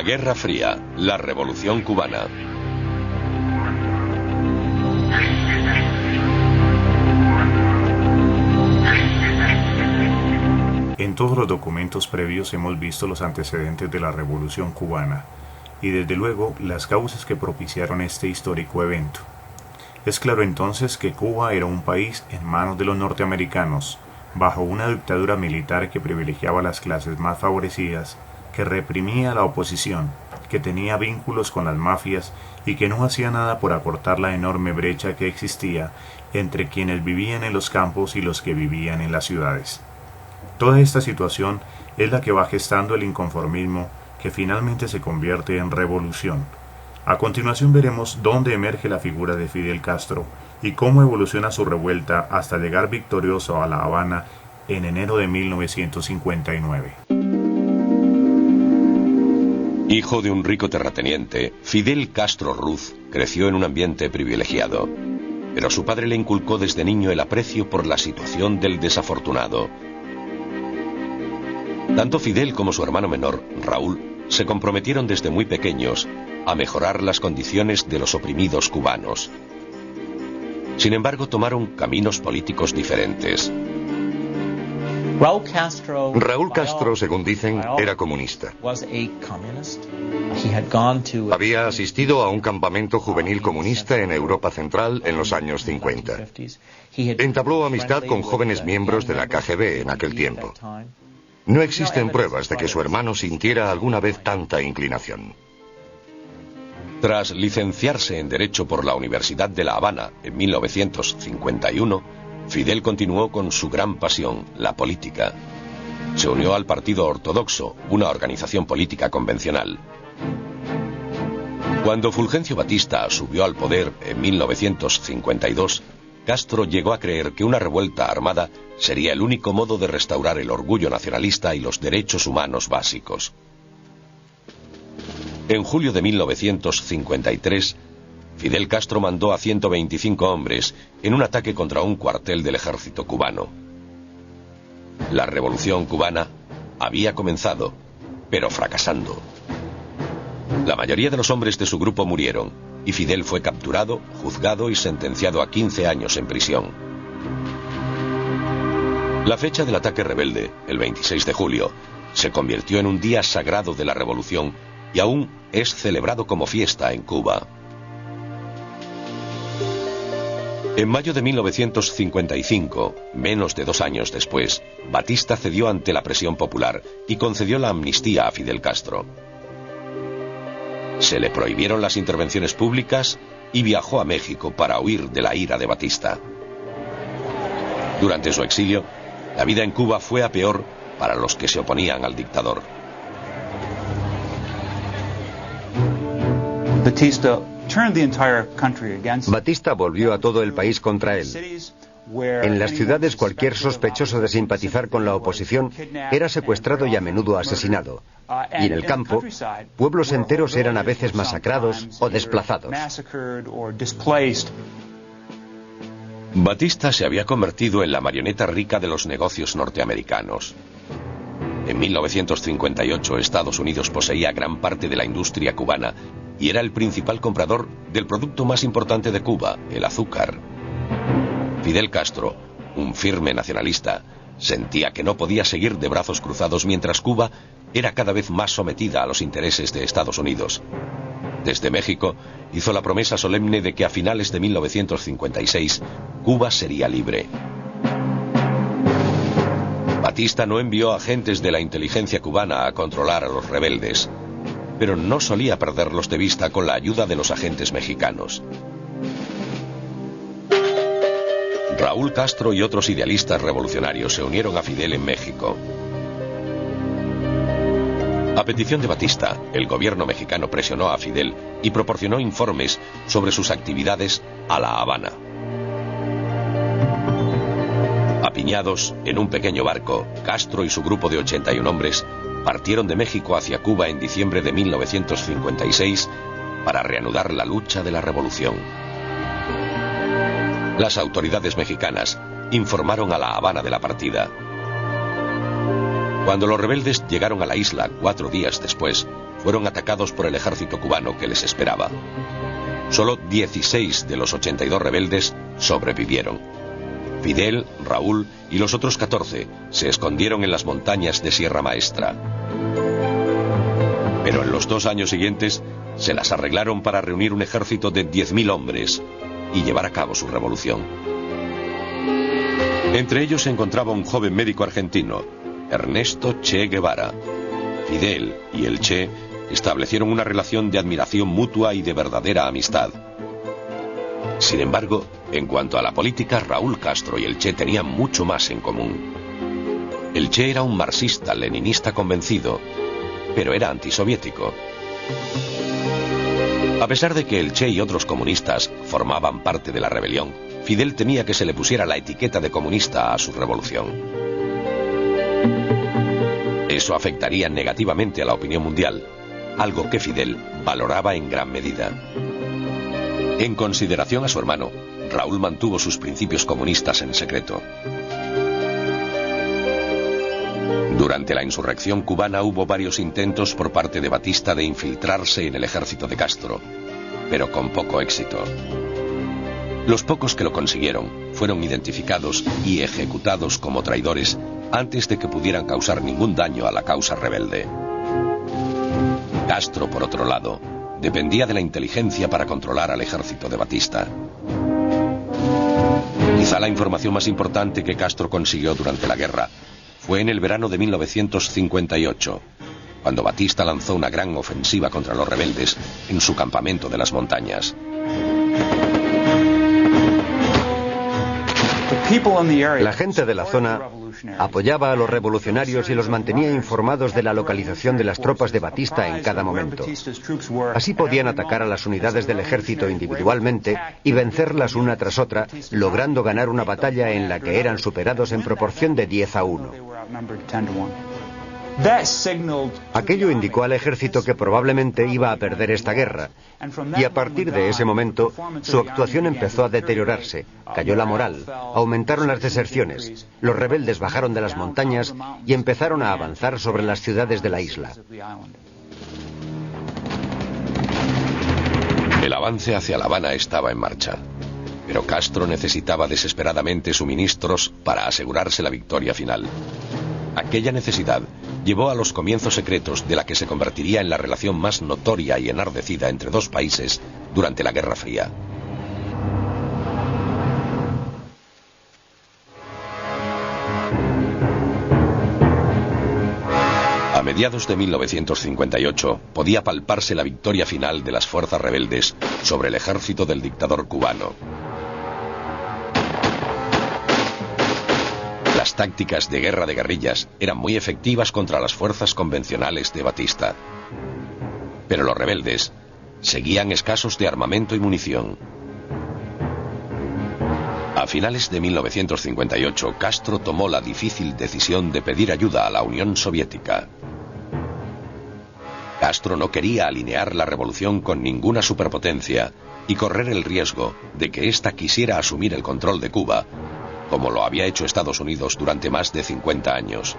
Guerra Fría, la Revolución Cubana. En todos los documentos previos hemos visto los antecedentes de la Revolución Cubana y desde luego las causas que propiciaron este histórico evento. Es claro entonces que Cuba era un país en manos de los norteamericanos, bajo una dictadura militar que privilegiaba a las clases más favorecidas, que reprimía a la oposición, que tenía vínculos con las mafias y que no hacía nada por acortar la enorme brecha que existía entre quienes vivían en los campos y los que vivían en las ciudades. Toda esta situación es la que va gestando el inconformismo que finalmente se convierte en revolución. A continuación veremos dónde emerge la figura de Fidel Castro y cómo evoluciona su revuelta hasta llegar victorioso a La Habana en enero de 1959. Hijo de un rico terrateniente, Fidel Castro Ruz creció en un ambiente privilegiado, pero su padre le inculcó desde niño el aprecio por la situación del desafortunado. Tanto Fidel como su hermano menor, Raúl, se comprometieron desde muy pequeños a mejorar las condiciones de los oprimidos cubanos. Sin embargo, tomaron caminos políticos diferentes. Raúl Castro, según dicen, era comunista. Había asistido a un campamento juvenil comunista en Europa Central en los años 50. Entabló amistad con jóvenes miembros de la KGB en aquel tiempo. No existen pruebas de que su hermano sintiera alguna vez tanta inclinación. Tras licenciarse en Derecho por la Universidad de La Habana en 1951, Fidel continuó con su gran pasión, la política. Se unió al Partido Ortodoxo, una organización política convencional. Cuando Fulgencio Batista subió al poder en 1952, Castro llegó a creer que una revuelta armada sería el único modo de restaurar el orgullo nacionalista y los derechos humanos básicos. En julio de 1953, Fidel Castro mandó a 125 hombres en un ataque contra un cuartel del ejército cubano. La revolución cubana había comenzado, pero fracasando. La mayoría de los hombres de su grupo murieron, y Fidel fue capturado, juzgado y sentenciado a 15 años en prisión. La fecha del ataque rebelde, el 26 de julio, se convirtió en un día sagrado de la revolución y aún es celebrado como fiesta en Cuba. En mayo de 1955, menos de 2 años después, Batista cedió ante la presión popular y concedió la amnistía a Fidel Castro. Se le prohibieron las intervenciones públicas y viajó a México para huir de la ira de Batista. Durante su exilio, la vida en Cuba fue a peor para los que se oponían al dictador. Batista volvió a todo el país contra él. En las ciudades cualquier sospechoso de simpatizar con la oposición era secuestrado y a menudo asesinado. Y en el campo, pueblos enteros eran a veces masacrados o desplazados. Batista se había convertido en la marioneta rica de los negocios norteamericanos. En 1958, Estados Unidos poseía gran parte de la industria cubana y era el principal comprador del producto más importante de Cuba, el azúcar. Fidel Castro, un firme nacionalista, sentía que no podía seguir de brazos cruzados mientras Cuba era cada vez más sometida a los intereses de Estados Unidos. Desde México, hizo la promesa solemne de que a finales de 1956, Cuba sería libre. Batista no envió agentes de la inteligencia cubana a controlar a los rebeldes, pero no solía perderlos de vista con la ayuda de los agentes mexicanos. Raúl Castro y otros idealistas revolucionarios se unieron a Fidel en México. A petición de Batista, el gobierno mexicano presionó a Fidel y proporcionó informes sobre sus actividades a La Habana. Apiñados en un pequeño barco, Castro y su grupo de 81 hombres partieron de México hacia Cuba en diciembre de 1956 para reanudar la lucha de la revolución. Las autoridades mexicanas informaron a La Habana de la partida. Cuando los rebeldes llegaron a la isla 4 días después, fueron atacados por el ejército cubano que les esperaba. Solo 16 de los 82 rebeldes sobrevivieron. Fidel, Raúl y los otros 14 se escondieron en las montañas de Sierra Maestra. Pero en los 2 años siguientes se las arreglaron para reunir un ejército de 10.000 hombres y llevar a cabo su revolución. Entre ellos se encontraba un joven médico argentino, Ernesto Che Guevara. Fidel y el Che establecieron una relación de admiración mutua y de verdadera amistad. Sin embargo, en cuanto a la política, Raúl Castro y el Che tenían mucho más en común. El Che era un marxista-leninista convencido, pero era antisoviético. A pesar de que el Che y otros comunistas formaban parte de la rebelión, Fidel temía que se le pusiera la etiqueta de comunista a su revolución. Eso afectaría negativamente a la opinión mundial, algo que Fidel valoraba en gran medida. En consideración a su hermano, Raúl mantuvo sus principios comunistas en secreto. Durante la insurrección cubana hubo varios intentos por parte de Batista de infiltrarse en el ejército de Castro, pero con poco éxito. Los pocos que lo consiguieron fueron identificados y ejecutados como traidores antes de que pudieran causar ningún daño a la causa rebelde. Castro, por otro lado, dependía de la inteligencia para controlar al ejército de Batista. Quizá la información más importante que Castro consiguió durante la guerra fue en el verano de 1958, cuando Batista lanzó una gran ofensiva contra los rebeldes en su campamento de las montañas. La gente de la zona apoyaba a los revolucionarios y los mantenía informados de la localización de las tropas de Batista en cada momento. Así podían atacar a las unidades del ejército individualmente y vencerlas una tras otra, logrando ganar una batalla en la que eran superados en proporción de 10-1. Aquello indicó al ejército que probablemente iba a perder esta guerra, y a partir de ese momento su actuación empezó a deteriorarse, cayó la moral, aumentaron las deserciones, los rebeldes bajaron de las montañas y empezaron a avanzar sobre las ciudades de la isla. El avance hacia La Habana estaba en marcha, pero Castro necesitaba desesperadamente suministros para asegurarse la victoria final. Aquella necesidad llevó a los comienzos secretos de la que se convertiría en la relación más notoria y enardecida entre dos países durante la Guerra Fría. A mediados de 1958 podía palparse la victoria final de las fuerzas rebeldes sobre el ejército del dictador cubano. Las tácticas de guerra de guerrillas eran muy efectivas contra las fuerzas convencionales de Batista. Pero los rebeldes seguían escasos de armamento y munición. A finales de 1958, Castro tomó la difícil decisión de pedir ayuda a la Unión Soviética. Castro no quería alinear la revolución con ninguna superpotencia y correr el riesgo de que ésta quisiera asumir el control de Cuba, como lo había hecho Estados Unidos durante más de 50 años.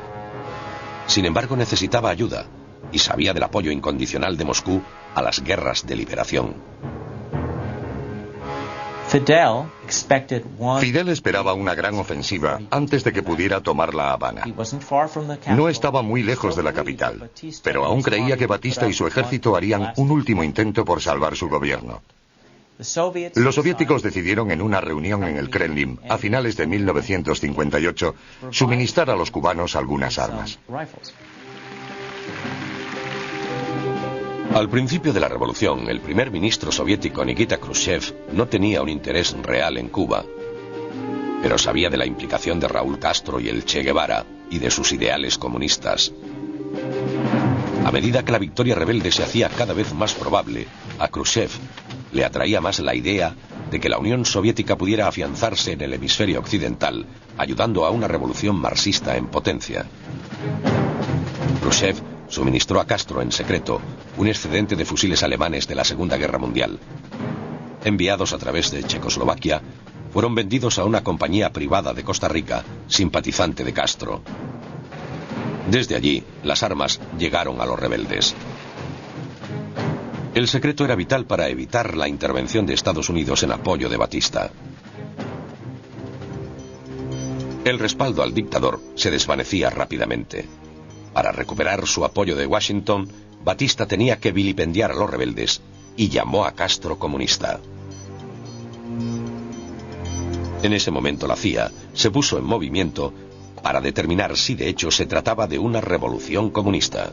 Sin embargo, necesitaba ayuda y sabía del apoyo incondicional de Moscú a las guerras de liberación. Fidel esperaba una gran ofensiva antes de que pudiera tomar La Habana. No estaba muy lejos de la capital, pero aún creía que Batista y su ejército harían un último intento por salvar su gobierno. Los soviéticos decidieron en una reunión en el Kremlin a finales de 1958 suministrar a los cubanos algunas armas. Al principio de la revolución, el primer ministro soviético Nikita Khrushchev no tenía un interés real en Cuba, pero sabía de la implicación de Raúl Castro y el Che Guevara y de sus ideales comunistas. A medida que la victoria rebelde se hacía cada vez más probable, a Khrushchev le atraía más la idea de que la Unión Soviética pudiera afianzarse en el hemisferio occidental, ayudando a una revolución marxista en potencia. Khrushchev suministró a Castro en secreto un excedente de fusiles alemanes de la Segunda Guerra Mundial. Enviados a través de Checoslovaquia, fueron vendidos a una compañía privada de Costa Rica, simpatizante de Castro. Desde allí, las armas llegaron a los rebeldes. El secreto era vital para evitar la intervención de Estados Unidos en apoyo de Batista. El respaldo al dictador se desvanecía rápidamente. Para recuperar su apoyo de Washington, Batista tenía que vilipendiar a los rebeldes y llamó a Castro comunista. En ese momento la CIA se puso en movimiento para determinar si de hecho se trataba de una revolución comunista.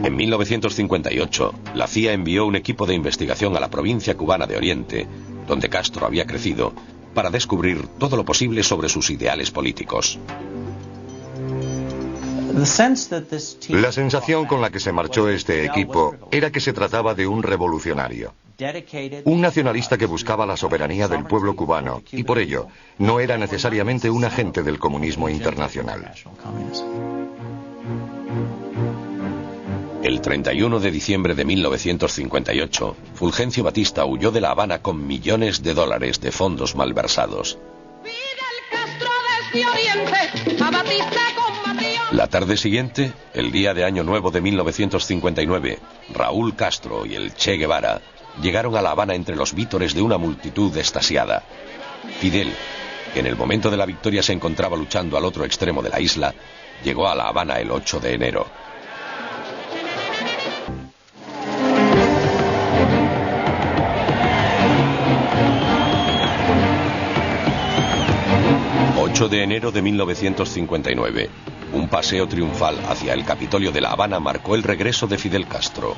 En 1958, la CIA envió un equipo de investigación a la provincia cubana de Oriente, donde Castro había crecido, para descubrir todo lo posible sobre sus ideales políticos. La sensación con la que se marchó este equipo era que se trataba de un revolucionario, un nacionalista que buscaba la soberanía del pueblo cubano y por ello no era necesariamente un agente del comunismo internacional. El 31 de diciembre de 1958, Fulgencio Batista huyó de La Habana con millones de dólares de fondos malversados. La tarde siguiente, el día de Año Nuevo de 1959, Raúl Castro y el Che Guevara llegaron a La Habana entre los vítores de una multitud extasiada. Fidel, que en el momento de la victoria se encontraba luchando al otro extremo de la isla, llegó a La Habana el 8 de enero. De enero de 1959, un paseo triunfal hacia el Capitolio de La Habana marcó el regreso de Fidel Castro.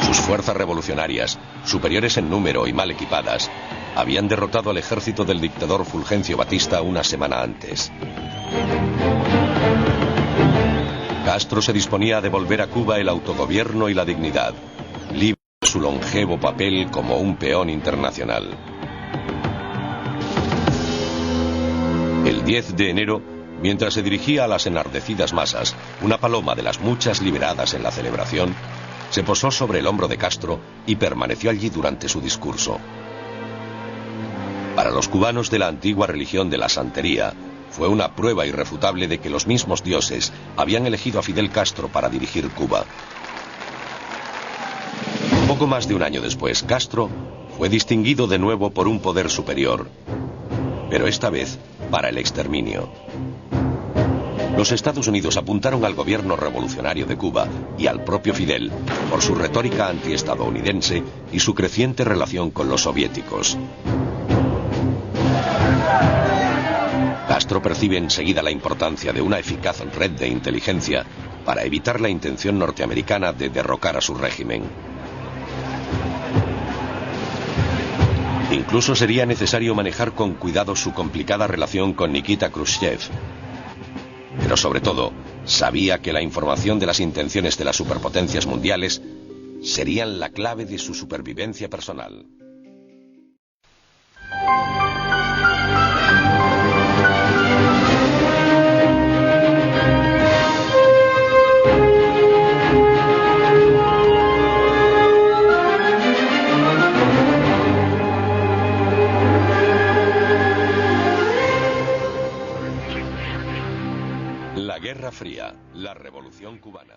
Sus fuerzas revolucionarias, superiores en número y mal equipadas, habían derrotado al ejército del dictador Fulgencio Batista una semana antes. Castro se disponía a devolver a Cuba el autogobierno y la dignidad, libre de su longevo papel como un peón internacional. El 10 de enero, mientras se dirigía a las enardecidas masas, una paloma de las muchas liberadas en la celebración, se posó sobre el hombro de Castro y permaneció allí durante su discurso. Para los cubanos de la antigua religión de la santería, fue una prueba irrefutable de que los mismos dioses habían elegido a Fidel Castro para dirigir Cuba. Poco más de un año después, Castro fue distinguido de nuevo por un poder superior, pero esta vez para el exterminio. Los Estados Unidos apuntaron al gobierno revolucionario de Cuba y al propio Fidel por su retórica antiestadounidense y su creciente relación con los soviéticos. Castro percibe enseguida la importancia de una eficaz red de inteligencia para evitar la intención norteamericana de derrocar a su régimen. Incluso sería necesario manejar con cuidado su complicada relación con Nikita Khrushchev. Pero sobre todo, sabía que la información de las intenciones de las superpotencias mundiales serían la clave de su supervivencia personal. La Guerra Fría, la Revolución Cubana.